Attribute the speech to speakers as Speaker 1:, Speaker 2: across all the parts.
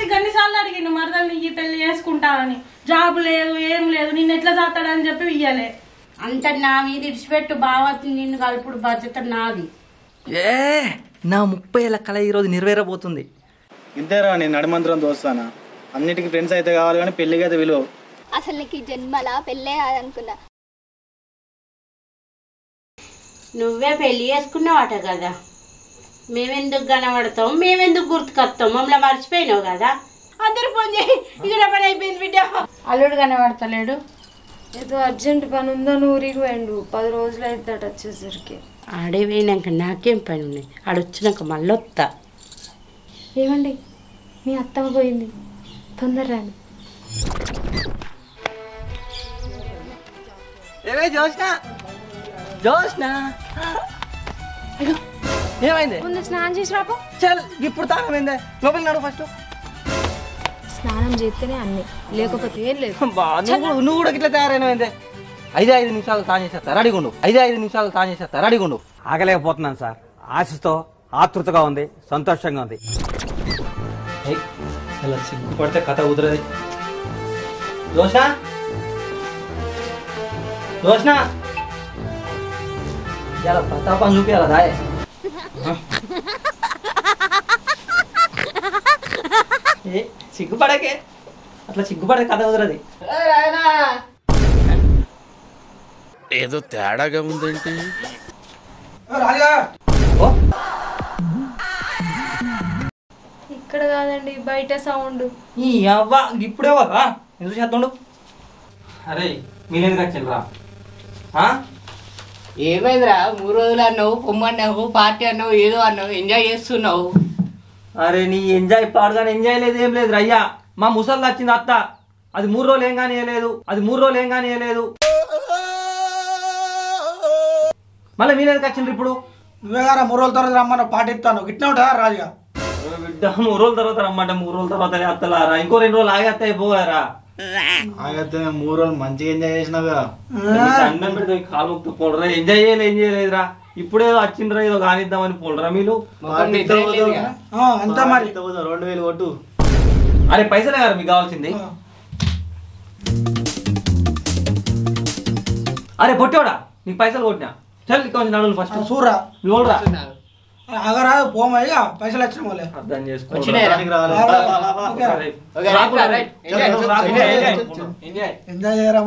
Speaker 1: నీకు అన్నిసార్లు అడిగిండు మరదలు నీ పెళ్లి చేసుకుంటా అని. జాబ్ లేదు ఏం లేదు, నిన్ను ఎట్లా చేస్తాడని చెప్పి ఇయ్యాలే.
Speaker 2: అంత నా మీద ఇడిచిపెట్టు బావా, నిన్ను కలుపుడు బాధ్యత నాది.
Speaker 3: ఏ నా 30 ఏళ్ళ కళ ఈరోజు నెరవేరబోతుంది.
Speaker 4: ఇంతేరా నేను నడిమంత్రం దోస్తానా, అన్నిటికీ ఫ్రెండ్స్ అయితే కావాలి కానీ పెళ్లికి అయితే విలువ.
Speaker 5: అసలు నీకు జన్మలా పెళ్ళే కాదనుకున్నా.
Speaker 2: నువ్వే పెళ్లి చేసుకున్నావట కదా, మేమెందుకు కనబడతాం, మేమెందుకు గుర్తుకొస్తాం, మమ్మల్ని మర్చిపోయినావు కదా. అందరు ఫోన్ చేయి, ఇక్కడ పని అయిపోయింది బిడ్డ. అల్లుడు కనబడతలేడు,
Speaker 6: ఏదో అర్జెంట్ పని ఉందని ఊరికి పోయిండు. 10 రోజులు అవుతాడు వచ్చేసరికి.
Speaker 2: ఆడే పోయినాక నాకేం పని ఉంది, ఆడొచ్చినాక మళ్ళీ వస్తా.
Speaker 6: ఏమండి మీ అత్తమ్మ పోయింది, తొందర రండి.
Speaker 3: ఏమే జోష్నా, జోష్నా ఏమైంది?
Speaker 6: ముందు స్నానం చేసి రాపో.
Speaker 3: చల్ ఇప్పుడు తాగమైందే, లోపలికి నడు ఫస్ట్.
Speaker 6: స్నానం చేస్తేనే అన్ని, లేకపోతే ఏం లేదు.
Speaker 3: నువ్వు కూడా ఇట్లా తయారైనమైందే. 5 నిమిషాలు తాను చేసేస్తా రెడీగుండు. 5 నిమిషాలు తాను చేసేస్తా రెడీగుండు.
Speaker 7: ఆగలేకపోతున్నాను సార్, ఆశతో ఆతృతగా ఉంది, సంతోషంగా ఉంది.
Speaker 3: పడితే కథ కుదరది. జోష్నా, జోష్నా ఇలా ప్రతాపం చూపించాలా దాయే. సిగ్గుపడకే, అట్లా సిగ్గుపడే కథ కుదరది.
Speaker 8: ఏదో తేడాగా ఉందేంటి?
Speaker 6: ఇక్కడ కాదండి, బయట సౌండ్.
Speaker 3: ఈ అవ్వ ఇప్పుడే వరా ఎందుకు చేస్తుండు? అరే మీరెందుకు వచ్చారా?
Speaker 2: ఏమైందిరా, 3 రోజులు అన్నావు, పొమ్మన్నావు, పార్టీ అన్నావు, ఏదో అన్నావు, ఎంజాయ్ చేస్తున్నావు.
Speaker 3: అరే నీ ఎంజాయ్ పాడుగానే ఎంజాయ్ లేదు ఏం లేదు అయ్యా. మా ముసలి వచ్చింది అత్త, అది 3 రోజులు ఏం కానీ వేయలేదు, అది 3 రోజులు ఏం కానీ వేయలేదు. మళ్ళీ మీరెందుకు వచ్చిండ్రు ఇప్పుడు?
Speaker 4: నువ్వే గారా 3 రోజుల తర్వాత రమ్మన్న పాటిస్తాను, గిట్లా ఉంటా రాజుగా.
Speaker 3: బిడ్డ 3 రోజుల తర్వాత రమ్మంటే 3 రోజుల తర్వాత అత్తలారా, ఇంకో 2 రోజులు ఆగి అత్తాయి పోయారా.
Speaker 4: ఆగతే 3 రోజులు మంచిగా ఎంజాయ్ చేసినావుగా.
Speaker 3: అన్నం పెడితే కాలు ముక్తు పోడరా, ఎంజాయ్ ఏం చేయలేదురా. ఇప్పుడేదో వచ్చిండ్రా ఏదో కానిద్దామని పోడరా మీరు.
Speaker 4: అంతా మరి 2000 కొట్టు.
Speaker 3: అరే పైసలే కదా మీకు కావాల్సింది. అరే పొట్టోడా నీకు పైసలు కొట్టినా, చల్ కొంచెం నడులు ఫస్ట్
Speaker 4: చూడరా
Speaker 3: చూడరా.
Speaker 4: అగరా పోమయ్యా, పైసలు వచ్చిన వాళ్ళే
Speaker 3: అర్థం చేసుకో.
Speaker 4: ఎంజాయ్ చేయరా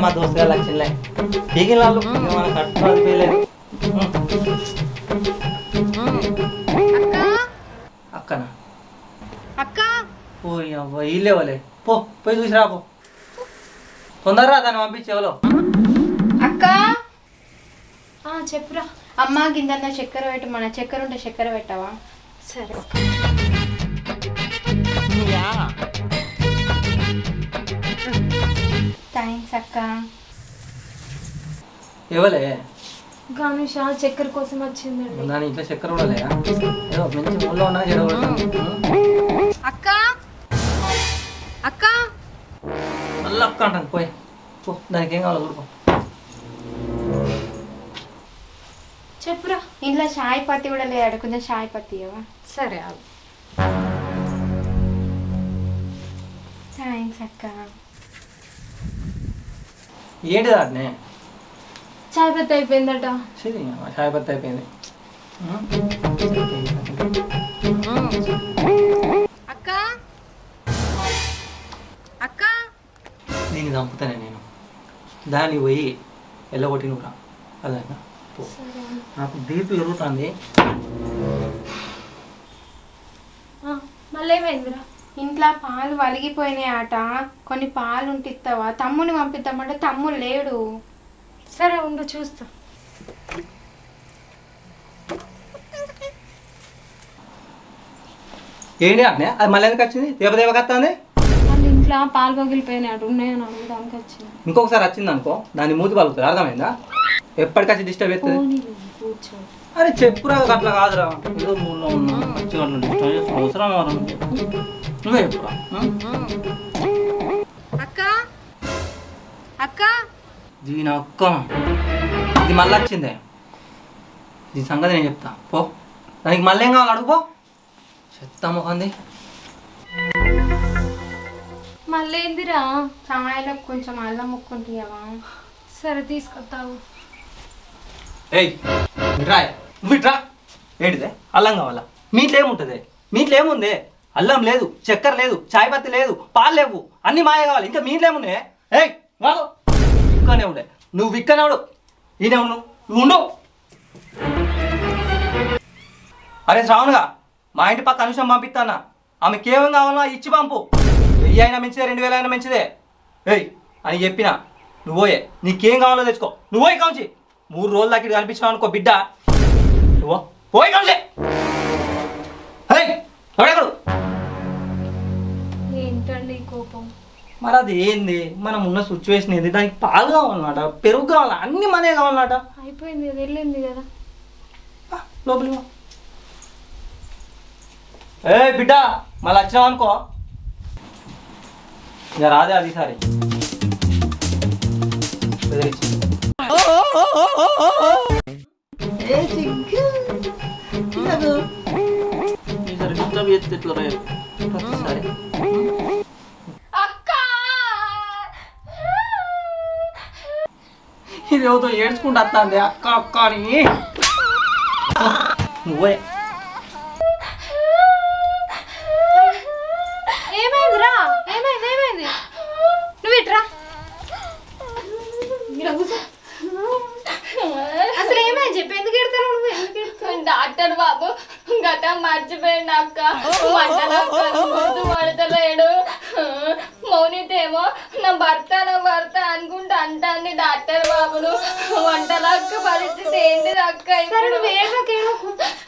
Speaker 3: మా దోస్తు గారు లక్షలే దిగిన వాళ్ళు మన కట్టుకోలేదు. అక్కనా
Speaker 6: అక్క
Speaker 3: పోయి అవ్వ ఇల్లే వాళ్ళే, పో పోయి చూసి రాపో తొందరరా, దాన్ని పంపించేవాళ్ళు.
Speaker 6: అక్క చెప్పురా. అమ్మ గింజంతా చక్కెర పెట్టమన్నా, చక్కెర ఉంటే చక్కెర పెట్టవా? సరే. థ్యాంక్స్ అక్క.
Speaker 3: ఇవ్వలే
Speaker 6: గణేష్ చక్కెర కోసం వచ్చిందండి.
Speaker 3: దాని ఇంట్లో చక్కెర కూడా లేదా? ఏదో మంచి ఊళ్ళో ఉన్నా చెడగొడుతుంది.
Speaker 6: అక్క అక్క
Speaker 3: మళ్ళీ అక్క అంటాను, పోయి పో, దానికి ఏం కావాలి ఊరుకో.
Speaker 6: చెప్పురా.
Speaker 5: ఇంట్లో చాయ్ పత్తి కూడా లేదాడు, కొంచెం చాయ్ పత్తి ఇవ్వవా?
Speaker 6: సరే.
Speaker 5: థ్యాంక్స్ అక్క.
Speaker 3: ఏంటి దాన్ని?
Speaker 6: చాయ్ పత్తి అయిపోయిందట.
Speaker 3: సరే చాయ్ పత్తి అయిపోయింది.
Speaker 6: అక్క అక్క
Speaker 3: దీన్ని చంపుతానే నేను, దాన్ని పోయి ఎల్లగొట్టి నువ్వు రా. అదే పో, నాకు బీపీ పెరుగుతుంది.
Speaker 6: మళ్ళీ ఏమైందిరా?
Speaker 5: ఇంట్లో పాలు వలిగిపోయినాయి ఆట, కొన్ని పాలు ఉంటే ఇస్తావా? తమ్ముని పంపిద్దామంటే తమ్ముడు లేడు.
Speaker 6: సరే ఉండు చూస్తా.
Speaker 3: ఏంటి అట్నే అది మళ్ళీ ఎందుకు వచ్చింది? దేవదేవకి వస్తుంది.
Speaker 6: వాళ్ళ ఇంట్లో పాలు పగిలిపోయినాయి అటు ఉన్నాయని అడగడానికి వచ్చింది.
Speaker 3: ఇంకొకసారి వచ్చింది అనుకో దాన్ని మూతి పలుకుతుంది, అర్థమైందా? ఎప్పటికచ్చి డిస్టర్బ్ అవుతుంది.
Speaker 6: కూర్చో.
Speaker 3: అరే చెప్పురా, అట్లా కాదురా, ఏదో మూడులో ఉన్నా మంచిగా డిస్టర్బ్ చేసిన అవసరం నువ్వే చెప్పురా.
Speaker 6: అక్క అక్క
Speaker 3: దీని అక్క ఇది మళ్ళీ వచ్చిందే, దీని సంగతి నేను చెప్తా పో. దానికి మళ్ళీ ఏం కావాలి అడుగుపో. చెత్త మొహంది.
Speaker 6: మళ్ళీ ఏందిరా?
Speaker 5: చాయలో కొంచెం అల్లం ముక్కుంటావా?
Speaker 6: సరే తీసుకొస్తావు.
Speaker 3: ఏయ్ ఇట్రా, నువ్వు ఇట్రా. ఏంటిదే అల్లం కావాలా? మీ ఇంట్లో ఏముంటుంది? మీ ఇంట్లో ఏముంది? అల్లం లేదు, చక్కెర లేదు, చాయ్ పత్తి లేదు, పాలు లేవు, అన్ని మాయ కావాలి. ఇంకా మీ ఇంట్లో ఏముంది? ఏయ్ వాడు ఇక్కడనే ఉండే, నువ్వు ఇక్కడనే ఉండు. ఈయనే ఉండు, నువ్వు ఉండు. అరే శ్రావణ్గా, మా ఇంటి పక్క అనుషం పంపిస్తానా, ఆమెకి ఏమేం కావాలన్నా ఇచ్చి పంపు. 1000 అయినా మంచిదే, 2000 అయినా మంచిదే. ఏయ్ అని చెప్పిన నువ్వు పోయే, నీకేం కావాలో తెచ్చుకో. నువ్వు పోయి కావచ్చు. 3 రోజుల దాకా ఇటు కనిపించావు అనుకో బిడ్డ, నువ్వు పోయి కావచ్చు. ఎవడెక్కడు?
Speaker 6: ఏంటండి కోపం?
Speaker 3: మరి అది ఏంది? మనం ఉన్న సిచ్యువేషన్ ఏంది? దానికి పాలు కావాలన్నమాట, పెరుగు కావాలా, అన్ని మనే కావాలన్నమాట.
Speaker 6: అయిపోయింది కదా, వెళ్ళింది కదా.
Speaker 3: లోపలి ఏ బిడ్డ, మళ్ళీ వచ్చినావు అనుకో ఇక రాదే అది సారి. ఇది ఎవరితో ఏడ్చుకుంటూ వస్తుంది అక్క అక్క అని. నువ్వే
Speaker 6: ఏమైందిరా? ఏమైంది? ఏమైంది? నువ్వు ఇట్రా. అసలు ఏమైంది చెప్పి? ఎందుకు ఎడతావు నువ్వు? ఎందుకు ఎడతావు?
Speaker 9: డాక్టర్ బాబు గతం మర్చిపోయింది అక్క. వంటలు పడతలేడు. మౌనితేమో నా భర్త అనుకుంటా అంటాంది డాక్టర్ బాబును. వంటలక్క పరిస్థితి ఏంటిది అక్క?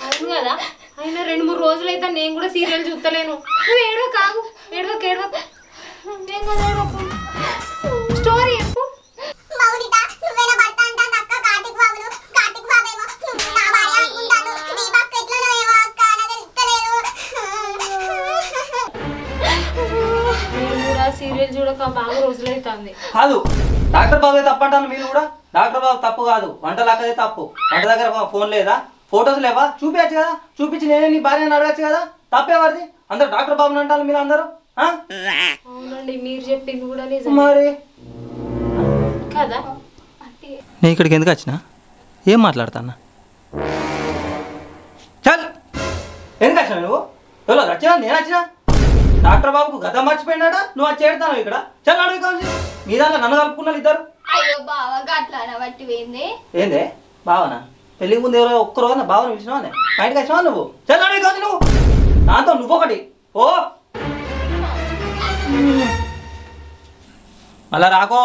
Speaker 6: అవును కదా, అయినా 2-3 రోజులు అయితే నేను కూడా సీరియల్ చూస్తలేను. నువ్వు ఏడవ కాదు, ఏడవకు. స్టోరీ చెప్పు. సీరియల్ చూడక బాగా రోజులైతుంది.
Speaker 3: కాదు డాక్టర్ బాబు తప్పంటాను మీరు కూడా. డాక్టర్ బాబు తప్పు కాదు, వంటలు అక్కదే తప్పు. వంట దగ్గర ఫోన్ లేదా, ఫొటోస్ లేవా? చూపించచ్చు కదా. చూపించి నేనే నీ భార్యని అడగచ్చు కదా. తప్పేవారిది. అందరు డాక్టర్ బాబుని అంటారు మీరు అందరూ.
Speaker 6: అవునండి, మీరు చెప్పింది కూడా నిజం
Speaker 3: మరి
Speaker 6: కదా.
Speaker 3: నేను ఇక్కడికి ఎందుకు వచ్చినా? ఏం మాట్లాడతానా? చల్, ఎందుకు వచ్చినా నువ్వు? ఎవరో వచ్చినా? నేను వచ్చినా? డాక్టర్ బాబుకు గత మర్చిపోయినాడా? నువ్వు అది చేడతాను ఇక్కడ. చల్ అడుగు కావచ్చు. మీ దాంట్లో నన్ను కలుపుకున్నారు ఇద్దరు.
Speaker 9: అయ్యో బావా గట్లా బట్టి పోయింది.
Speaker 3: ఏందే బావనా? పెళ్ళికి ముందు ఎవరో ఒక్కరోజు నా బావని పిలిచినావా? మా ఇంటికి వచ్చినావా నువ్వు? చల్ అడుగు కావచ్చు నువ్వు. దాంతో నువ్వొకటి ఓ అలా రాకో.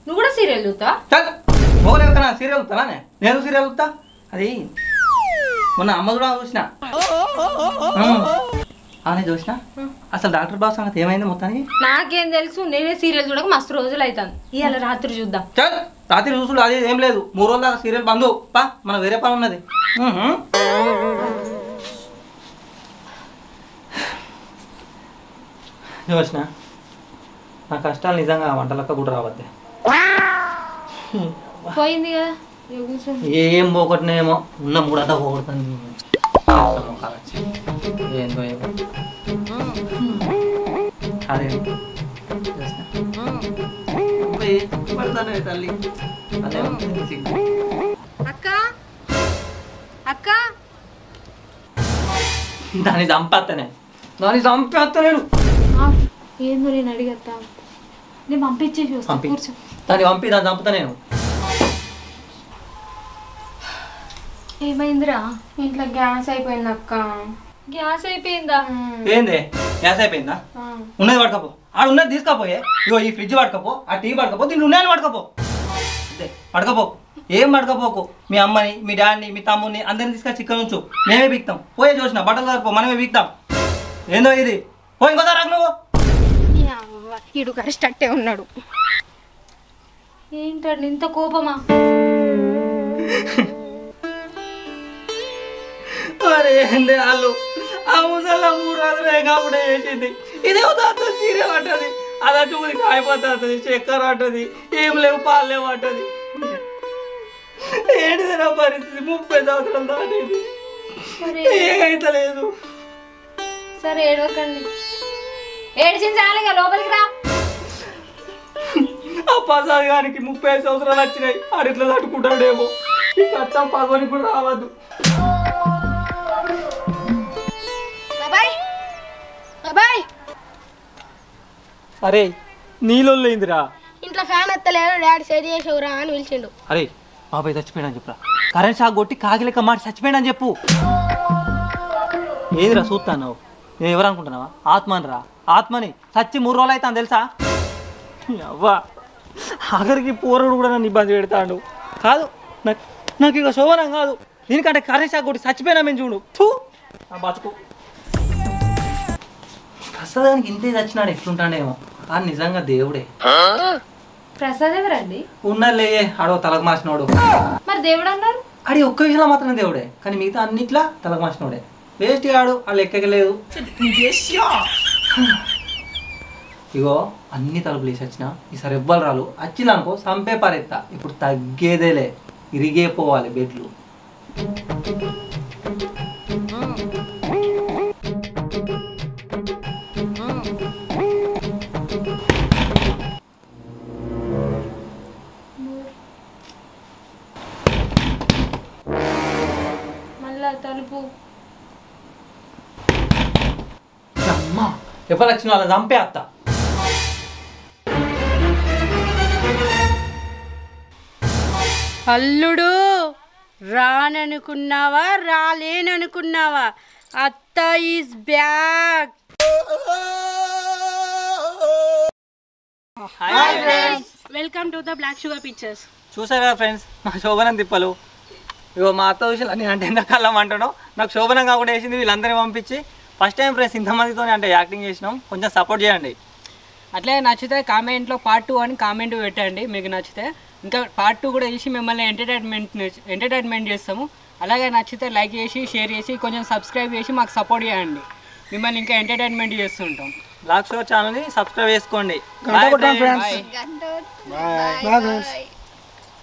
Speaker 6: నువ్వు కూడా సీరియల్ చూస్తా?
Speaker 3: చల్ మొగలు ఎక్కనా సీరియల్ చూస్తానా? నేను సీరియల్ చూస్తా. అది మొన్న అమ్మ కూడా చూసిన. అవునే చూసిన. అసలు డాక్టర్ బాబు సంగతి ఏమైంది మొత్తానికి?
Speaker 6: నాకేం తెలుసు, నేనే సీరియల్ చూడక మస్తు రోజులు అవుతాను. ఇవాళ రాత్రి చూద్దాం.
Speaker 3: చల్ రాత్రి చూసుడు అది ఏం లేదు. 3 రోజుల దాకా సీరియల్ బంధు పా, మన వేరే పని ఉన్నది. చూసిన నా కష్టాలు నిజంగా వంటలక్క కూడా రావద్దే.
Speaker 6: పోయింది కదా.
Speaker 3: ఏం పోగొట్టినేమో, ఉన్న 3 అంతా పోగొడతాను. ఏందో ఏమో అదే పడతాను తల్లి. అదే
Speaker 6: అక్క అక్క
Speaker 3: దాన్ని చంపేస్తానే, దాన్ని చంపేస్తాను.
Speaker 6: ఏందో నేను అడిగత్తా. నేను పంపించేసి వస్తాను. కూర్చో.
Speaker 3: దాన్ని పంపి దాన్ని చంపుతా నేను.
Speaker 6: ఏమైందిరా?
Speaker 5: ఇంట్లో గ్యాస్ అయిపోయింది అక్క.
Speaker 6: గ్యాస్ అయిపోయిందా?
Speaker 3: ఏంది గ్యాస్ అయిపోయిందా? ఉన్నది పడకపో, ఆడ ఉన్నది తీసుకపోయే. ఇగో ఈ ఫ్రిడ్జ్ పడకపో, ఆ టీవీ పడకపో, దీన్ని ఉన్నాయని పడకపో. అంతే పడకపో. ఏం పడకపోకు. మీ అమ్మని, మీ డాడీని, మీ తమ్ముని అందరిని తీసుకొచ్చి ఇక్కడ నుంచు. మేమే బిక్తాం. పోయే చూసిన బట్టలు సరిపో, మనమే బిక్తాం. ఏందో ఇది. పోయి ఇంకోసారి రాకు నువ్వు.
Speaker 5: ఇడు కరెక్ట్ అట్టే ఉన్నాడు.
Speaker 6: ఏంటండి ఇంత కోపమా?
Speaker 3: మరి ఏంది వాళ్ళు ఆ ముసళ్ళ 3 రోజులే కాబట్టి వేసింది. ఇదేమో సీరియల్ అంటది, అలా చూసి కాయిపోతుంది, చక్కెర అంటది, ఏం లేవు పాలు లేవు అంటది. ఏంటిది నా పరిస్థితి 30 సంవత్సరాలు దాటేది ఏమైతే లేదు.
Speaker 6: సరే ఏడవకండి, ఏడ్చింది చాలుగా లోపలికి రా.
Speaker 3: ఆ ప్రసాద్ గారికి 35 సంవత్సరాలు వచ్చినాయి. ఆడు ఇట్లా తట్టుకుంటాడేమో. ఈ కష్టం పగని కూడా రావద్దు. అరే నీళ్ళొల్లేందిరా?
Speaker 9: ఇంట్లో ఫ్యాన్ ఎత్తలేడు, డాడీ సెట్ చేసేవురా అని పిలిచిండు.
Speaker 3: అరే బాబాయ్ చచ్చిపోయాడని చెప్పురా. కరెంట్ షాక్ కొట్టి కాకిలెక్క మాట చచ్చిపోయాడని చెప్పు. ఏదిరా చూస్తాను? నేను ఎవరు అనుకుంటున్నావా? ఆత్మని రా, ఆత్మని. చచ్చి 3 రోజులు అవుతాను తెలుసా? అవ్వా ఆఖరికి పోరడు కూడా నన్ను ఇబ్బంది పెడతాడు. కాదు నాకు ఇక శోభనం కాదు. దీనికంటే కరెంట్ షాక్ కొట్టి చచ్చిపోయినా మేము చూడు. నా బతుకు ప్రసాదానికి ఇంతే చచ్చినాడు ఎట్లుంటాడేమో. అది నిజంగా దేవుడే.
Speaker 6: ప్రసాద్ ఎవరండి?
Speaker 3: ఉన్నలే ఆడో తలకు మాసినోడు.
Speaker 6: మరి దేవుడు అన్నారు?
Speaker 3: ఆడి ఒక్క విషయంలో మాత్రం దేవుడే, కానీ మిగతా అన్నిట్లా తలకు మాసినోడే. వేస్ట్ ఆడు, వాళ్ళు ఎక్కలేదు. ఇగో అన్ని తలుపులు వేసి వచ్చిన ఈసారి ఎవ్వరు రాలు. వచ్చిందనుకో సంపే పారెత్తా. ఇప్పుడు తగ్గేదేలే, ఇరిగే పోవాలి బెడ్లు.
Speaker 6: మళ్ళా తలుపు.
Speaker 3: అమ్మా ఎవరు వచ్చిన వాళ్ళని చంపే అత్త.
Speaker 2: అల్లుడు రాననుకున్నావా రాలేననుకున్నావా? అత్త is back.
Speaker 1: Welcome to the black sugar pictures.
Speaker 3: చూసారా ఫ్రెండ్స్ మా శోభనం తిప్పలు. ఇగో మా అత్త విషయాలు నేను అంటే ఎంతకాలం అంటానో. నాకు శోభనం కాకుండా వేసింది వీళ్ళందరినీ పంపించి. ఫస్ట్ టైం ఫ్రెండ్స్ ఇంతమందితో అంటే యాక్టింగ్ చేసినాం. కొంచెం సపోర్ట్ చేయండి.
Speaker 10: అట్లే నచ్చితే కామెంట్లో పార్ట్ 2 అని కామెంట్ పెట్టండి మీకు నచ్చితే. ఇంకా పార్ట్ 2 కూడా చేసి మిమ్మల్ని ఎంటర్టైన్మెంట్ చేస్తాము. అలాగే నచ్చితే లైక్ చేసి షేర్ చేసి కొంచెం సబ్స్క్రైబ్ చేసి మాకు సపోర్ట్ చేయండి. మిమ్మల్ని ఇంకా ఎంటర్టైన్మెంట్ చేస్తుంటాం.
Speaker 3: బ్లాక్ షో ఛానల్ని సబ్స్క్రైబ్ చేసుకోండి.
Speaker 10: Bye friends.
Speaker 9: బాయ్.